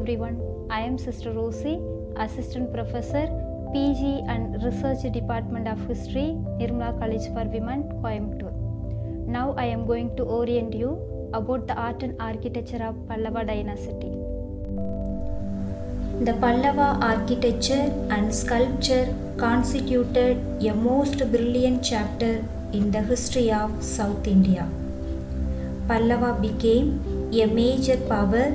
everyone. I am Sister Rosy, Assistant Professor, PG and Research Department of History, Nirmala College for Women, Coimbatore. Now I am going to orient you about the art and architecture of Pallava Dynasty. The Pallava architecture and sculpture constituted a most brilliant chapter in the history of South India. Pallava became a major power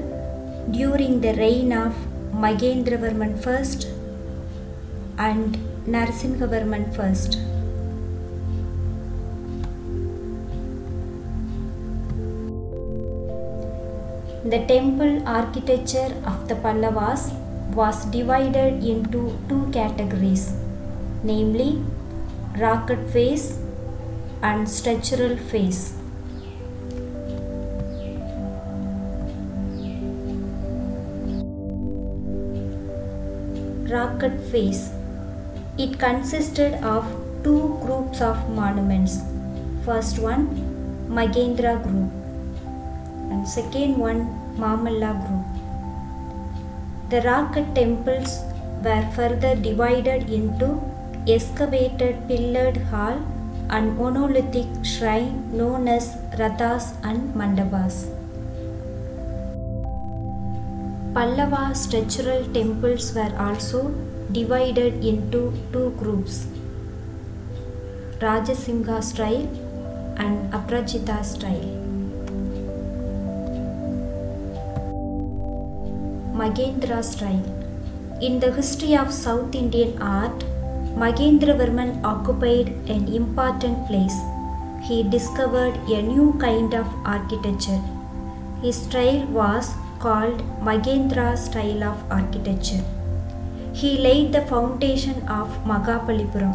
during the reign of Mahendravarman I and Narasimhavarman I. The temple architecture of the Pallavas was divided into two categories, namely rocket phase and structural phase. Rocket phase. It consisted of two groups of monuments. First one, Mahendra group, and second one, Mamalla group. The rocket temples were further divided into excavated pillared hall and monolithic shrine known as Rathas and Mandabas. Pallava structural temples were also divided into two groups, Rajasimha style and Aparajita style. Mahendra style. In the history of South Indian art, Mahendravarman occupied an important place. He discovered a new kind of architecture. His style was called Mahendra style of architecture. He laid the foundation of Mahabalipuram.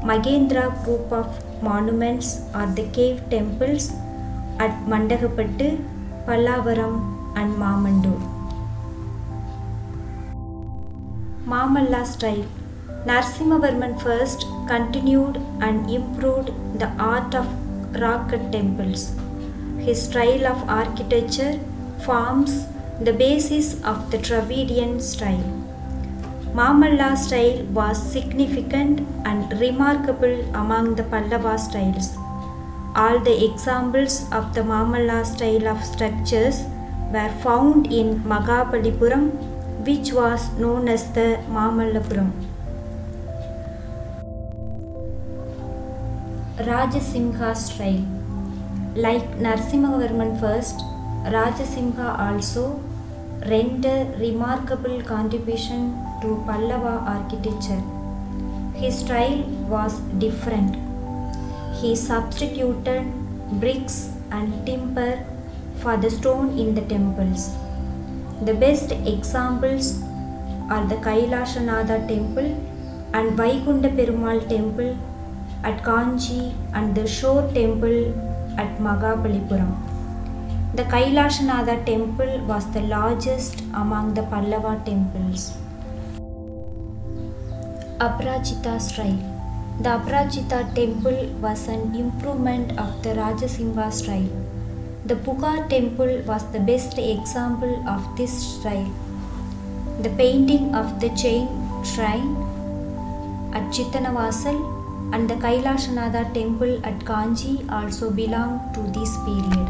Mahendra group of monuments are the cave temples at Mandagapattu, Pallavaram and Mamandur. Mamalla style. Narasimhavarman I continued and improved the art of rocket temples. His style of architecture forms the basis of the Dravidian style. Mamalla style was significant and remarkable among the Pallava styles. All the examples of the Mamalla style of structures were found in Mahabalipuram, which was known as the Mamallapuram. Rajasimha style. Like Narasimhavarman I, Rajasimha also rendered remarkable contribution to Pallava architecture. His style was different. He substituted bricks and timber for the stone in the temples. The best examples are the Kailashanatha temple and Vaikunta Perumal temple at Kanchi and the Shore temple at Mahabalipuram. The Kailashanatha temple was the largest among the Pallava temples. Aparajita style. The Aparajita temple was an improvement of the Rajasimha style. The Pugar temple was the best example of this style. The painting of the chain shrine at Chittanavasal and the Kailashanatha temple at Kanchi also belong to this period.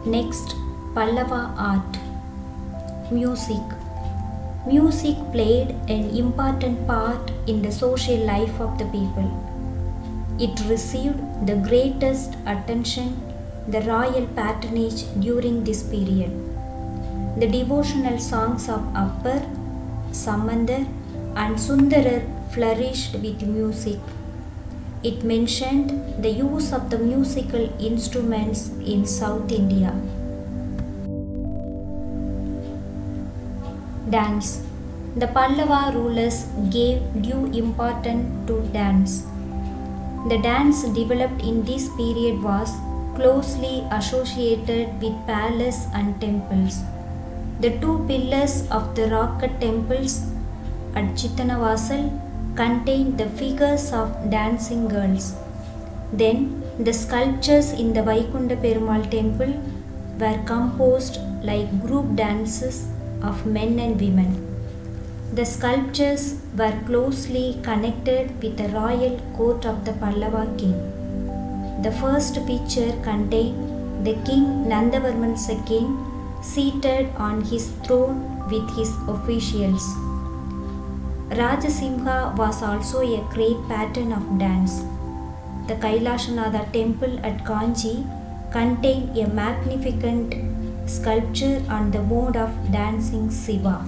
Next, Pallava art. Music. Music played an important part in the social life of the people. It received the greatest attention, the royal patronage during this period. The devotional songs of Appar, Samandar and Sundarar flourished with music. It mentioned the use of the musical instruments in South India. Dance. The Pallava rulers gave due importance to dance. The dance developed in this period was closely associated with palace and temples. The two pillars of the rocket temples at Chittanavasal contained the figures of dancing girls. Then The sculptures in the Vaikunta Perumal temple were composed like group dances of men and women. The sculptures were closely connected with the royal court of the Pallava king. The first picture contained the king Nandavarman II seated on his throne with his officials. Rajasimha was also a great pattern of dance. The Kailashanatha temple at Kanchi contained a magnificent sculpture on the mode of dancing Shiva.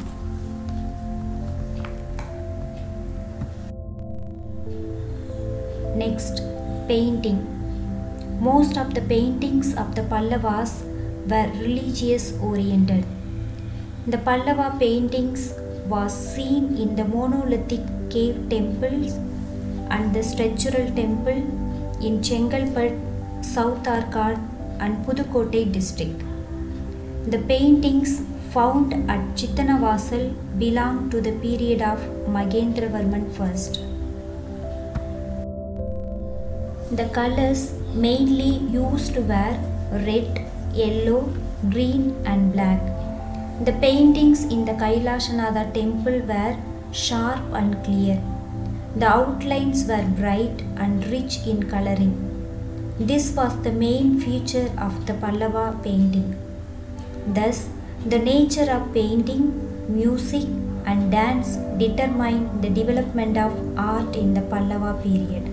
Next, painting. Most of the paintings of the Pallavas were religious oriented. The Pallava paintings was seen in the monolithic cave temples and the structural temple in Chengalpet, South Arcot and Pudukkottai district. The paintings found at Chittanavasal belong to the period of Magendravarman I. The colors mainly used were red, yellow, green and black. The paintings in the Kailashanatha temple were sharp and clear. The outlines were bright and rich in coloring. This was the main feature of the Pallava painting. Thus, the nature of painting, music and dance determined the development of art in the Pallava period.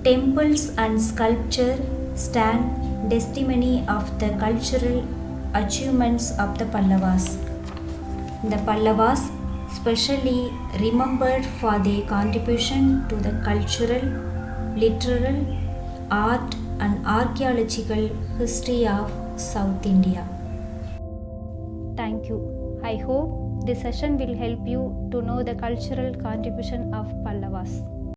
Temples and sculpture stand testimony of the cultural achievements of the Pallavas. The Pallavas specially remembered for their contribution to the cultural, literary, art and archaeological history of South India. Thank you. I hope this session will help you to know the cultural contribution of Pallavas.